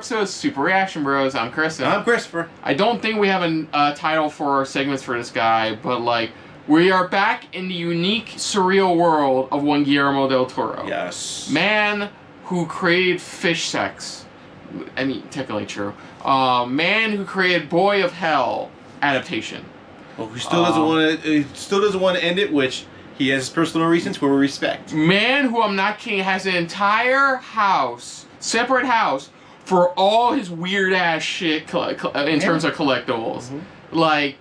episode of Super Reaction Bros. I'm Chris. I'm Christopher. I don't think we have a title for our segments for this guy, but like, we are back in the unique, surreal world of one Guillermo Del Toro. Yes. Man who created Fish Sex. I mean, technically true. Man who created Boy of Hell adaptation. Well, who still doesn't want to? Still doesn't want to end it, which he has personal reasons for. We respect. Man who, I'm not kidding, has an entire house, separate house, for all his weird ass shit in terms of collectibles. Mm-hmm. Like,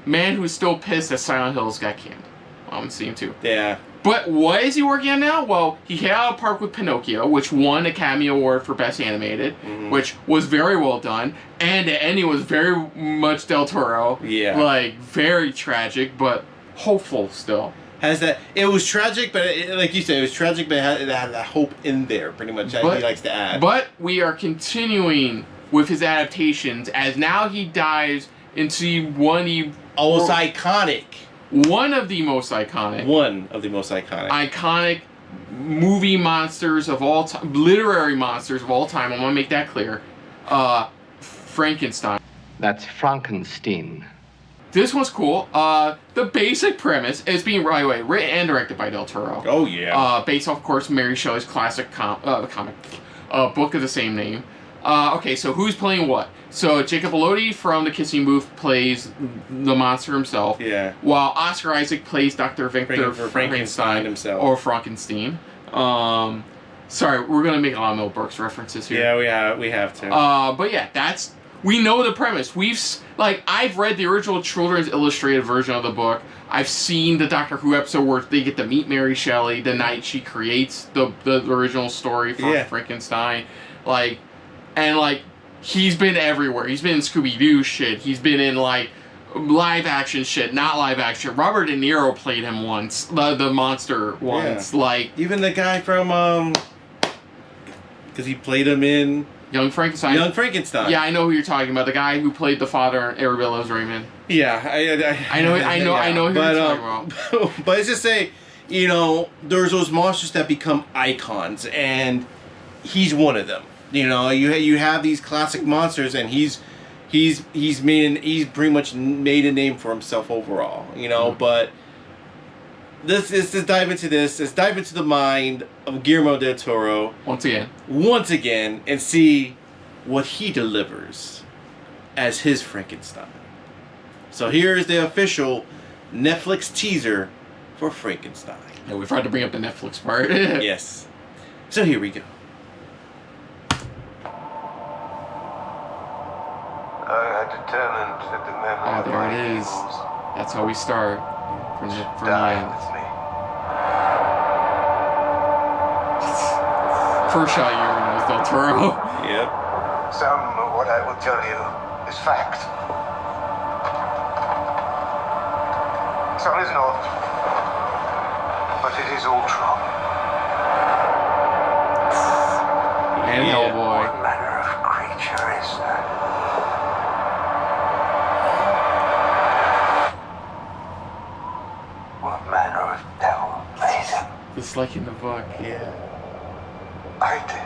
man who's still pissed that Silent Hills got canned. I'm seeing too. Yeah. But what is he working on now? Well, he hit out of the park with Pinocchio, which won Academy Award for Best Animated, which was very well done, and the ending was very much Del Toro. Yeah. Like, very tragic, but hopeful still. Has that? It was tragic, but like you said, it was tragic, but it had that hope in there, pretty much, that he likes to add. But we are continuing with his adaptations, as now he dives into one of the almost iconic. One of the most iconic. One of the most iconic. Iconic movie monsters of all time, literary monsters of all time. I'm gonna make that clear. Frankenstein. That's Frankenstein. This one's cool. The basic premise is being, by the way, written and directed by Del Toro. Oh yeah. Based off, of course, Mary Shelley's classic comic book of the same name. Okay, so who's playing what? So Jacob Elordi from The Kissing Booth plays the monster himself. Yeah. While Oscar Isaac plays Dr. Victor Frankenstein himself. Or Frankenstein. Sorry, we're gonna make a lot of Mel Brooks references here. Yeah, we have to. But yeah, we know the premise. I've read the original children's illustrated version of the book. I've seen the Doctor Who episode where they get to meet Mary Shelley the night she creates the original story for Frankenstein. He's been everywhere. He's been in Scooby-Doo shit. He's been in, live action shit, not live action. Robert De Niro played him once, the monster once. Yeah. Even the guy from, because he played him in Young Frankenstein. Yeah, I know who you're talking about. The guy who played the father in Everybody Loves Raymond. Yeah, I know who you're talking about. But it's just say, there's those monsters that become icons, and he's one of them. You have these classic monsters, and he's pretty much made a name for himself overall. But let's dive into this. Let's dive into the mind of Guillermo del Toro once again, and see what he delivers as his Frankenstein. So here is the official Netflix teaser for Frankenstein. Yeah, we've tried to bring up the Netflix part. Yes. So here we go. Determined that the memory of there it is. That's how we start from the end. with me. First shot you ever know is Del Toro. Yep. Some of what I will tell you is fact. Some is not, but it is all true. And Hellboy. What manner of creature is that? What manner of devil made him? Just like in the book. Yeah. I did.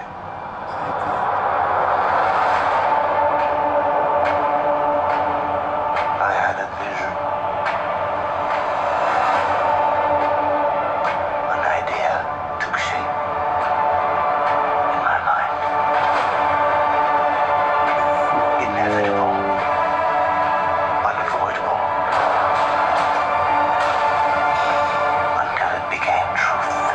I had a vision. An idea took shape in my mind. Inevitable. Unavoidable. Until it became truth.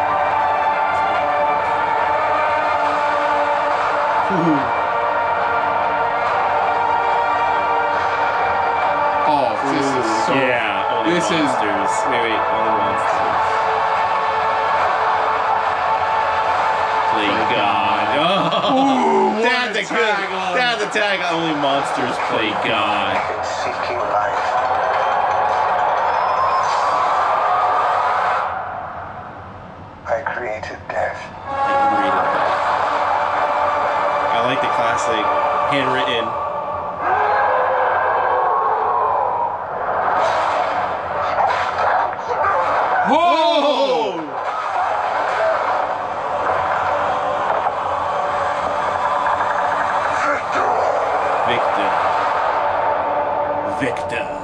Oh, this is so... Yeah, only this monsters. Wait, only monsters. Play God. Oh, that's a tag. Only monsters play God. In seeking life. I created death. I can read it. I like the classic handwritten. Whoa! Victor.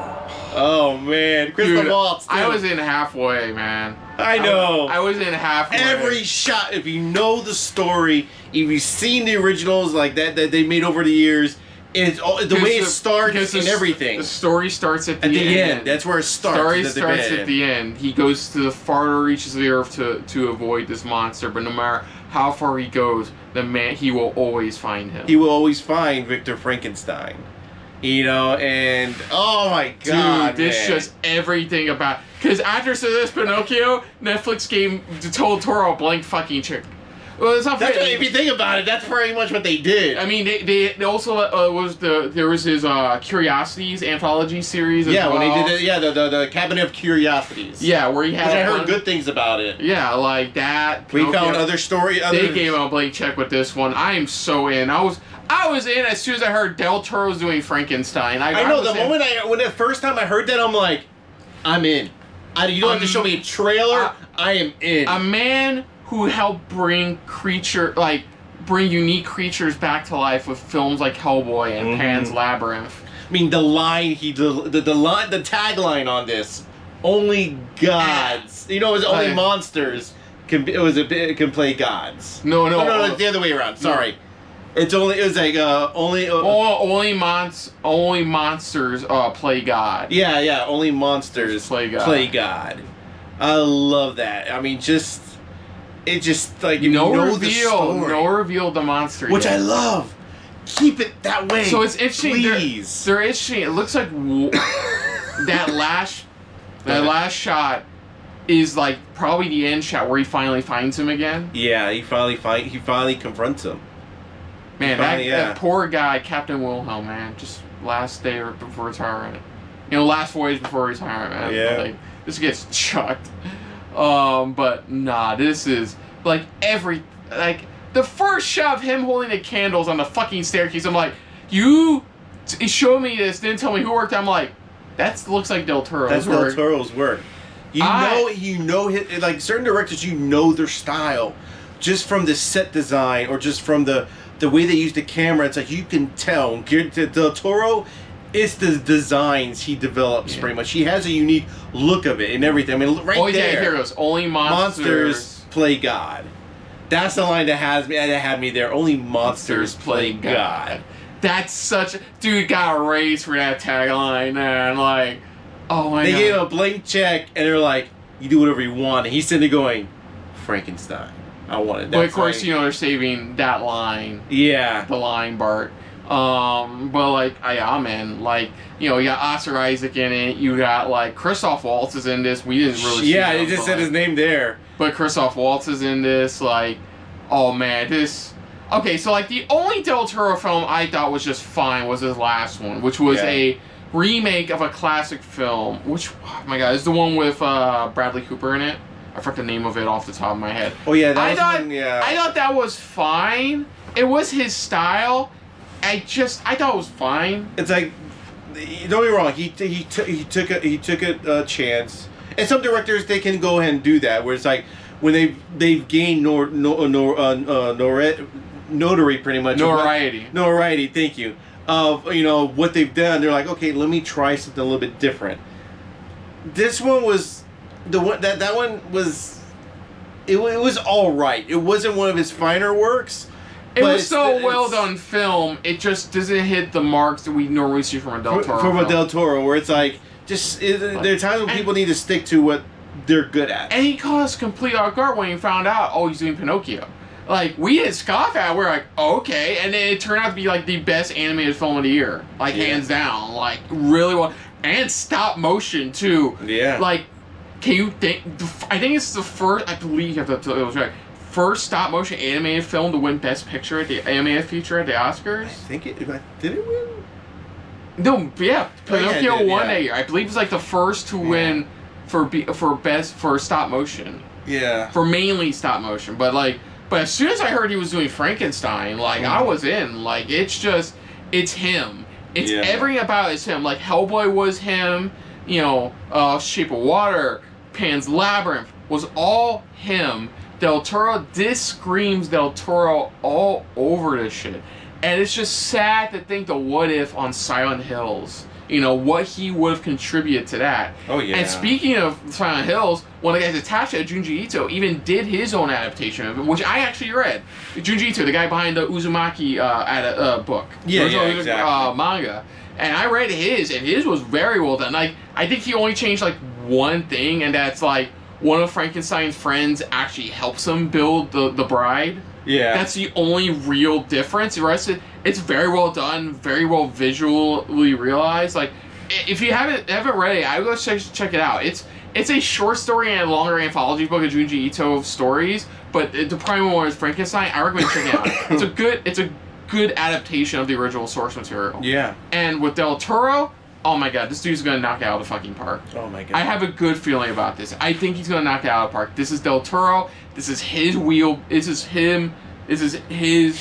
Oh man, Christoph Waltz. I was in halfway, man. I know. I was in halfway. Every shot, if you know the story, if you've seen the originals like that they made over the years, it's all, the way it starts and everything. The story starts at the end. That's where it starts. The story starts at the end. He goes to the farther reaches of the earth to avoid this monster, but no matter how far he goes, he will always find him. He will always find Victor Frankenstein. You know, and oh my god, dude, this just everything about. Because after this Pinocchio, Netflix gave Del Toro a blank fucking check. Well, it's not that's what, if you think about it, that's pretty much what they did. I mean, they also there was his Curiosities anthology series. As well. When they did the Cabinet of Curiosities. Yeah, where he had. Which I heard good things about it. Yeah, like that. We found other story. They gave him a blank check with this one. I am so in. I was in as soon as I heard Del Toro's doing Frankenstein. I know when the first time I heard that, I'm like, I'm in. You don't have to show me a trailer. I am in. A man who helped bring unique creatures back to life with films like Hellboy and Pan's Labyrinth. I mean, the line the tagline on this, only gods. You know, it was only monsters can play gods. No, it's the other way around. Sorry. It was like only monsters play God. Yeah, only monsters play God. I love that. I mean, it just like no reveal the monster, which yet. I love. Keep it that way. So it's interesting. Please. They're interesting. It looks like that last shot is like probably the end shot where he finally finds him again. Yeah, he finally confronts him. Man, that poor guy, Captain Wilhelm, man, just last day before retirement. Last voyage before retirement, man. Yeah. Like, this gets chucked. But nah, this is like the first shot of him holding the candles on the fucking staircase. I'm like, you showed me this, didn't tell me who worked. I'm like, that looks like Del Toro's work. That's Del Toro's work. You know, like certain directors, you know their style just from the set design or just from the way they use the camera. It's like you can tell. Del Toro, it's the designs he develops pretty much. He has a unique look of it and everything. I mean, right there. Here goes. Only monsters play God. That's the line that had me there. Only monsters play God. That's such. Dude got a raise for that tagline, man. Like, oh my God. They gave him a blank check and they're like, you do whatever you want. And he's sitting there going, Frankenstein. I wanted that. But of course, they're saving that line. Yeah. The line, Bart. But like, I'm in. Like, you got Oscar Isaac in it. You got like Christoph Waltz is in this. We didn't really. Yeah, they just said his name there. But Christoph Waltz is in this. Like, oh man, this. Okay, so like the only Del Toro film I thought was just fine was his last one, which was a remake of a classic film. Which, oh my God, is the one with Bradley Cooper in it. I forgot the name of it off the top of my head. Oh yeah, I thought that was fine. It was his style. I thought it was fine. It's like, don't get me wrong. He took a chance. And some directors, they can go ahead and do that. Where it's like when they've gained notoriety pretty much. Notoriety. Thank you. Of what they've done, they're like, okay, let me try something a little bit different. This one was the one that one was. It was all right. It wasn't one of his finer works. It was so well done film. It just doesn't hit the marks that we normally see from a Del Toro. From a Del Toro, where it's like, there are times when people need to stick to what they're good at. And he caught us complete off guard when he found out, he's doing Pinocchio. Like, we didn't scoff at it. We're like, okay. And then it turned out to be like the best animated film of the year. Like, hands down. Like, really well. And stop motion, too. Yeah. Like, can you think? I think it's the first, I believe it was right. First stop motion animated film to win Best Picture at the animated feature at the Oscars. I think did it win? No, yeah, Pinocchio won that year. I believe it's like the first to win for stop motion. Yeah. For mainly stop motion, but as soon as I heard he was doing Frankenstein, like I was in. Like it's him. It's everything about it is him. Like Hellboy was him. Shape of Water, Pan's Labyrinth was all him. Del Toro, this screams Del Toro all over this shit. And it's just sad to think the what if on Silent Hills. You know, what he would have contributed to that. Oh, yeah. And speaking of Silent Hills, one of the guys attached to it, Junji Ito, even did his own adaptation of it, which I actually read. Junji Ito, the guy behind the Uzumaki book. Yeah, exactly. Manga. And I read his, and his was very well done. Like, I think he only changed, like, one thing, and that's, like, one of Frankenstein's friends actually helps him build the bride. Yeah. That's the only real difference. The rest of it, it's very well done, very well visually realized. Like, if you haven't read it, I would go check it out. It's a short story and a longer anthology book of Junji Ito stories, but the primary one is Frankenstein. I recommend checking it out. It's a good adaptation of the original source material. Yeah. And with Del Toro, oh my god, this dude's gonna knock it out of the fucking park. Oh my god. I have a good feeling about this. I think he's gonna knock it out of the park. This is Del Toro. This is his wheel. This is him. This is his.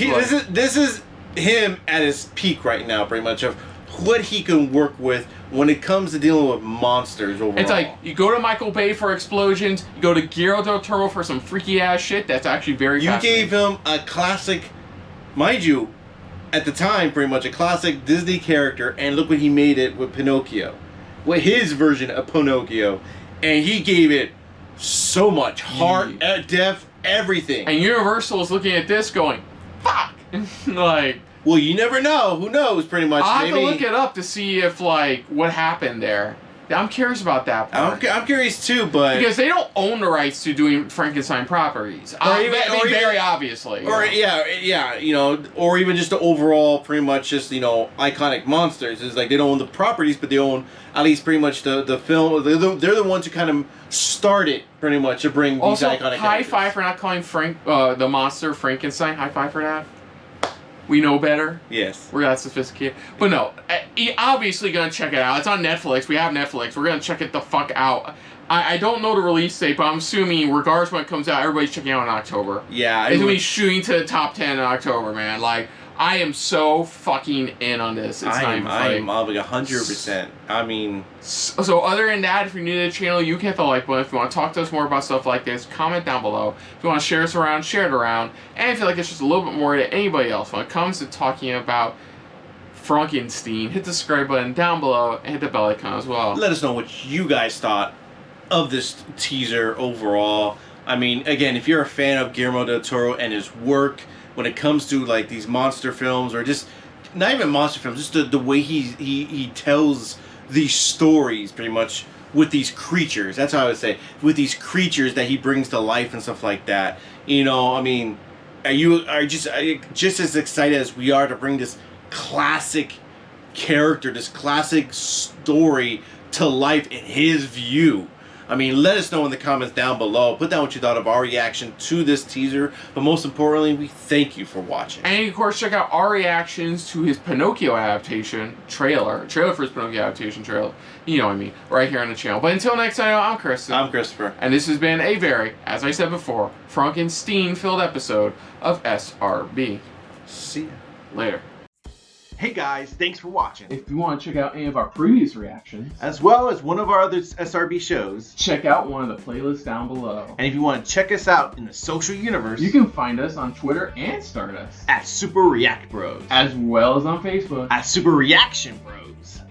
This is him at his peak right now, pretty much, of what he can work with when it comes to dealing with monsters overall. It's like, you go to Michael Bay for explosions, you go to Guillermo Del Toro for some freaky ass shit that's actually very fascinating. You gave him a classic, mind you, at the time, pretty much a classic Disney character, and look what he made it with Pinocchio. With his version of Pinocchio. And he gave it so much heart, depth, everything. And Universal is looking at this going, fuck! Like... Well, you never know. Who knows, pretty much. I'll have to look it up to see if, like, what happened there. I'm curious about that part. I'm curious too, but... Because they don't own the rights to doing Frankenstein properties. Very obviously. Or, yeah, you know, or even just the overall, pretty much just, you know, iconic monsters. It's like they don't own the properties, but they own at least pretty much the film. They're the ones who kind of started, pretty much, to bring these iconic characters. High five for not calling the monster Frankenstein. High five for that. We know better. Yes. We're that sophisticated. But no, obviously gonna check it out. It's on Netflix. We have Netflix. We're gonna check it the fuck out. I don't know the release date, but I'm assuming regardless when it comes out, everybody's checking out in October. Yeah. It's gonna be shooting to the top 10 in October, man. Like, I am so fucking in on this. I'm like 100%. I mean... So other than that, if you're new to the channel, you can hit the like button. If you want to talk to us more about stuff like this, comment down below. If you want to share us around, share it around. And if you like it's just a little bit more to anybody else when it comes to talking about Frankenstein, hit the subscribe button down below and hit the bell icon as well. Let us know what you guys thought of this teaser overall. I mean, again, if you're a fan of Guillermo Del Toro and his work when it comes to like these monster films, or just not even monster films, just the way he tells these stories pretty much with these creatures. That's how I would say, with these creatures that he brings to life and stuff like that. You know, I mean, are just as excited as we are to bring this classic character, this classic story to life in his view. I mean, let us know in the comments down below. Put down what you thought of our reaction to this teaser. But most importantly, we thank you for watching. And of course, check out our reactions to his Pinocchio adaptation trailer for his Pinocchio adaptation trailer. You know what I mean, right here on the channel. But until next time, I'm Kristen. I'm Christopher. And this has been a very, as I said before, Frankenstein-filled episode of SRB. See ya. Later. Hey guys, thanks for watching. If you want to check out any of our previous reactions, as well as one of our other SRB shows, check out one of the playlists down below. And if you want to check us out in the social universe, you can find us on Twitter and Stardust at Super React Bros, as well as on Facebook at Super Reaction Bros.